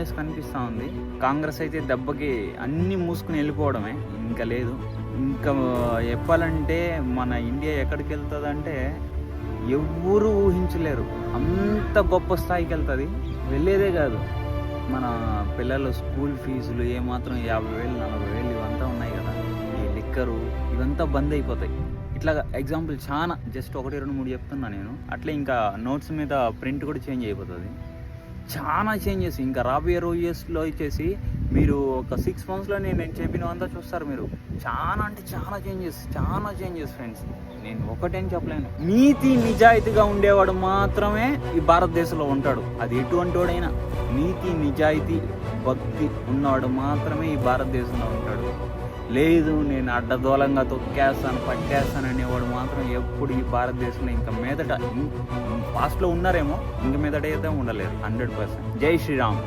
Changes కనిపిస్తూ ఉంది. కాంగ్రెస్ అయితే దెబ్బకి అన్నీ మూసుకుని వెళ్ళిపోవడమే, ఇంకా లేదు. ఇంకా చెప్పాలంటే మన ఇండియా ఎక్కడికి వెళ్తుందంటే ఎవ్వరూ ఊహించలేరు, అంత గొప్ప స్థాయికి వెళ్తుంది. వెళ్ళేదే కాదు, మన పిల్లల స్కూల్ ఫీజులు ఏమాత్రం 50,000 40,000 ఇవంతా ఉన్నాయి కదా, ఈ లిక్కరు ఇవంతా బంద్ అయిపోతాయి. ఇట్లా ఎగ్జాంపుల్ చాలా జస్ట్ 1 2 3 చెప్తున్నా నేను. అట్లే ఇంకా నోట్స్ మీద ప్రింట్ కూడా చేంజ్ అయిపోతుంది. చాలా చేంజెస్ ఇంకా రాబోయే రోజెస్లో వచ్చేసి మీరు ఒక 6 monthsలో నేను చెప్పినవంతా చూస్తారు మీరు. చాలా అంటే చాలా చేంజెస్ ఫ్రెండ్స్. నేను ఒకటేం చెప్పలేను, నీతి నిజాయితీగా ఉండేవాడు మాత్రమే ఈ భారతదేశంలో ఉంటాడు. అది ఎటువంటి వాడైనా నీతి నిజాయితీ భక్తి ఉన్నవాడు మాత్రమే ఈ భారతదేశంలో ఉంటాడు. లేదు నేను అడ్డదోలంగా తొక్కేస్తాను పట్టేస్తాను అనేవాడు మాత్రం ఎప్పుడు ఈ భారతదేశంలో ఇంకా మీదట, పాస్ట్లో ఉన్నారేమో, ఇంక మీదట అయితే ఉండలేరు 100%. జై శ్రీరామ్.